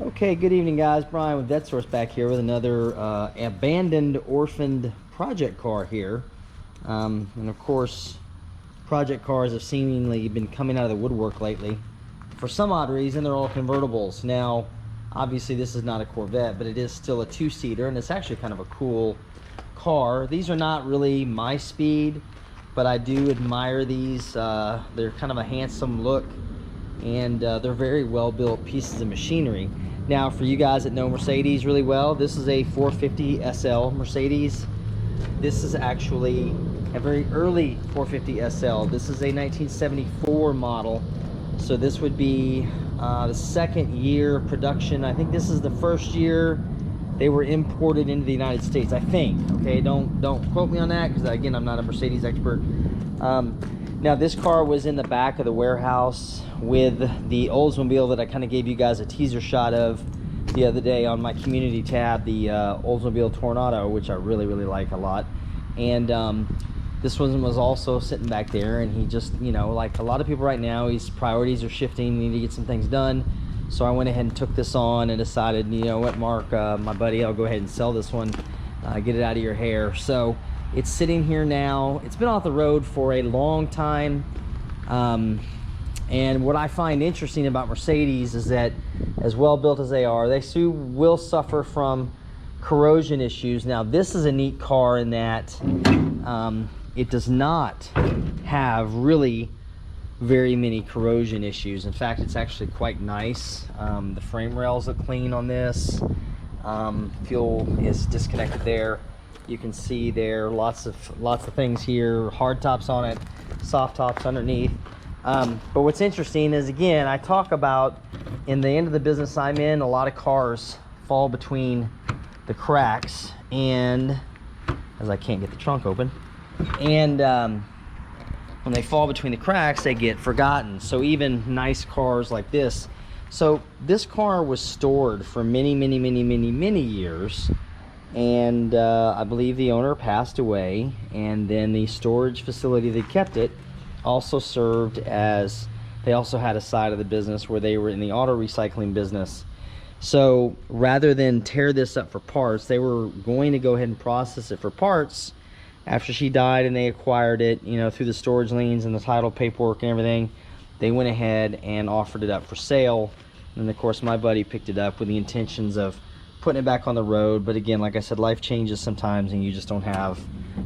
Okay, good evening guys. Brian with VetteSource back here with another abandoned orphaned project car here. And of course, project cars have seemingly been coming out of the woodwork lately. For some odd reason, they're all convertibles. Now, obviously this is not a Corvette, but it is still a two-seater, and it's actually kind of a cool car. These are not really my speed, but I do admire these. They're kind of a handsome look, and they're very well-built pieces of machinery. Now, for you guys that know Mercedes really well, this is a 450 SL Mercedes. This is actually a very early 450 SL. This is a 1974 model. So this would be the second year production. I think this is the first year they were imported into the United States, I think. Okay, don't quote me on that, because again, I'm not a Mercedes expert. Now, this car was in the back of the warehouse with the Oldsmobile that I kind of gave you guys a teaser shot of the other day on my community tab, the Oldsmobile Tornado, which I really like a lot. And this one was also sitting back there, and he just, you know, like a lot of people right now, his priorities are shifting, need to get some things done. So I went ahead and took this on and decided, you know what, Mark, my buddy, I'll go ahead and sell this one, get it out of your hair. So it's sitting here now. It's been off the road for a long time. And what I find interesting about Mercedes is that, as well built as they are, they will suffer from corrosion issues. Now, this is a neat car in that it does not have really very many corrosion issues. In fact, it's actually quite nice. The frame rails look clean on this. Fuel is disconnected there. You can see there lots of things here, hard tops on it, soft tops underneath. But what's interesting is, again, I talk about, in the end of the business I'm in, a lot of cars fall between the cracks, and as I can't get the trunk open, and when they fall between the cracks, they get forgotten. So even nice cars like this. So this car was stored for many years, and I believe the owner passed away, and then the storage facility that kept it also served as, they also had a side of the business where they were in the auto recycling business. So rather than tear this up for parts, they were going to go ahead and process it for parts after she died, and they acquired it, you know, through the storage liens and the title paperwork and everything. They went ahead and offered it up for sale, and of course my buddy picked it up with the intentions of putting it back on the road. But again, like I said, life changes sometimes, and you just don't have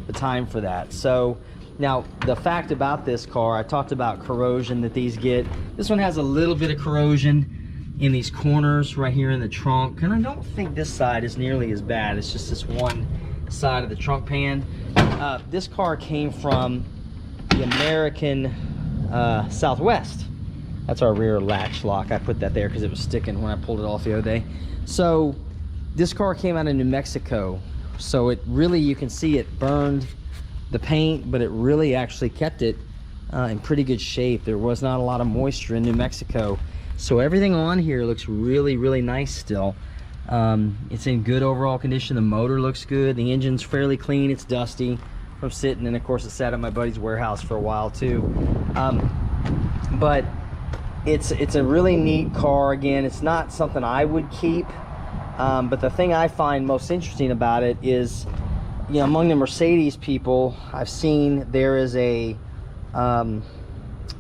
the time for that. So now, the fact about this car, I talked about corrosion that these get. This one has a little bit of corrosion in these corners right here in the trunk, and I don't think this side is nearly as bad. It's just this one side of the trunk pan. This car came from the American Southwest. That's our rear latch lock. I put that there because it was sticking when I pulled it off the other day. So this car came out of New Mexico. So it really, you can see it burned the paint, but it really actually kept it in pretty good shape. There was not a lot of moisture in New Mexico. So everything on here looks really nice still. It's in good overall condition. The motor looks good. The engine's fairly clean. It's dusty from sitting, and of course it sat at my buddy's warehouse for a while too. But it's a really neat car. Again, it's not something I would keep, but the thing I find most interesting about it is, you know, among the Mercedes people, I've seen there is a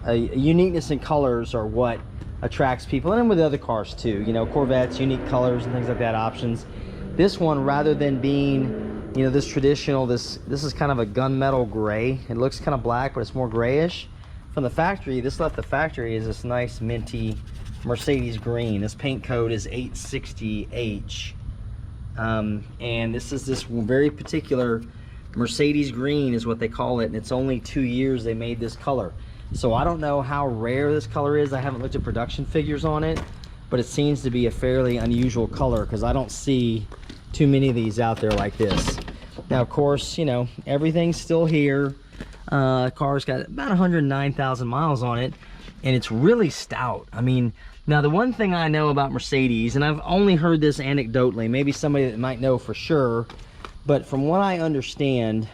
uniqueness in colors are what attracts people, and with other cars too. You know, Corvettes, unique colors and things like that, options. This one, rather than being, you know, this traditional, this is kind of a gunmetal gray. It looks kind of black, but it's more grayish. From the factory, this left the factory is this nice minty Mercedes green. This paint code is 860H. And this is this very particular Mercedes green is what they call it, and it's only 2 years they made this color. So I don't know how rare this color is. I haven't looked at production figures on it, but it seems to be a fairly unusual color, because I don't see too many of these out there like this. Now, of course, you know, everything's still here. The car's got about 109,000 miles on it, and it's really stout. I mean, now the one thing I know about Mercedes, and I've only heard this anecdotally, maybe somebody that might know for sure, but from what I understand,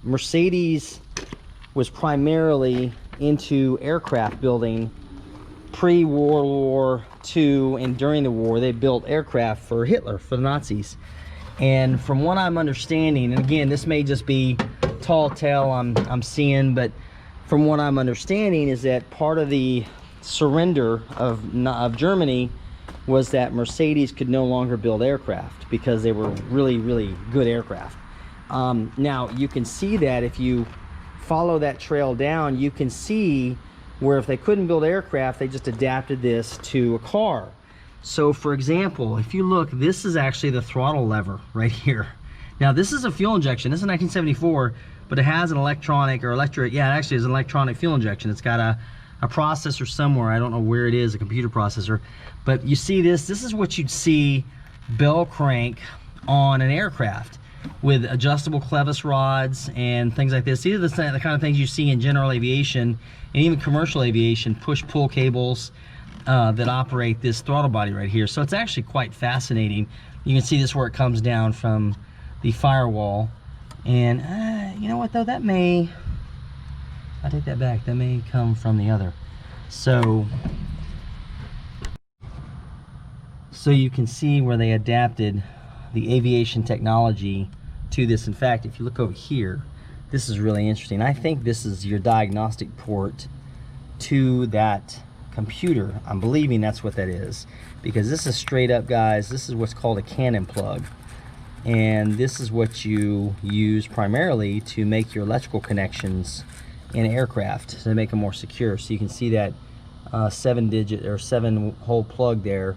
Mercedes was primarily into aircraft building pre-World War to and during the war, they built aircraft for Hitler, for the Nazis. And from what I'm understanding, and again, this may just be tall tale I'm seeing, but from what I'm understanding is that part of the surrender of Germany was that Mercedes could no longer build aircraft because they were really, really good aircraft. Now, you can see that if you follow that trail down, you can see where if they couldn't build aircraft, they just adapted this to a car. So for example, if you look, this is actually the throttle lever right here. Now this is a fuel injection. This is 1974, but it has an electronic or electric, yeah, it actually is an electronic fuel injection. It's got a processor somewhere. I don't know where it is, a computer processor. But you see this is what you'd see bell crank on an aircraft with adjustable clevis rods and things like this. These are the kind of things you see in general aviation and even commercial aviation, push-pull cables that operate this throttle body right here. So it's actually quite fascinating. You can see this where it comes down from the firewall. And you know what though, that may, I take that back, that may come from the other. So you can see where they adapted the aviation technology to this. In fact, if you look over here, this is really interesting. I think this is your diagnostic port to that computer. I'm believing that's what that is, because this is straight up, guys, this is what's called a cannon plug. And this is what you use primarily to make your electrical connections in aircraft to make them more secure. So you can see that 7-digit or 7-hole plug there,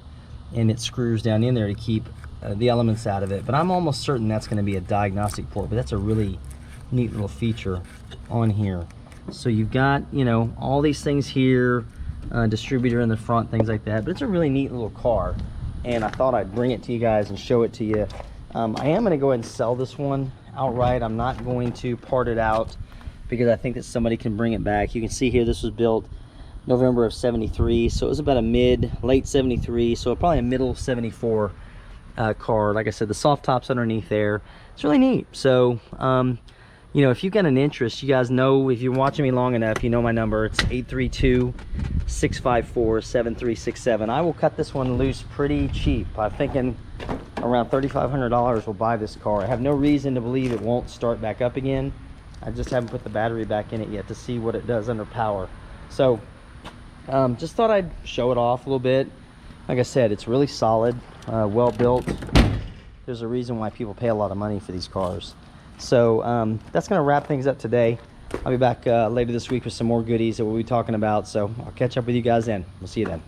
and it screws down in there to keep the elements out of it. But I'm almost certain that's going to be a diagnostic port, but that's a really neat little feature on here. So you've got, you know, all these things here, distributor in the front, things like that. But it's a really neat little car, and I thought I'd bring it to you guys and show it to you. I am going to go ahead and sell this one outright. I'm not going to part it out because I think that somebody can bring it back. You can see here this was built November of '73, so it was about a late '73, so probably a middle '74 car. Like I said, the soft top's underneath there. It's really neat. So you know, if you've got an interest, you guys know, if you're watching me long enough, you know my number. It's 832-654-7367. I will cut this one loose pretty cheap. I'm thinking around $3,500 will buy this car. I have no reason to believe it won't start back up again. I just haven't put the battery back in it yet to see what it does under power. So just thought I'd show it off a little bit. Like I said, it's really solid, well built. There's a reason why people pay a lot of money for these cars. So that's going to wrap things up today. I'll be back later this week with some more goodies that we'll be talking about. So I'll catch up with you guys then. We'll see you then.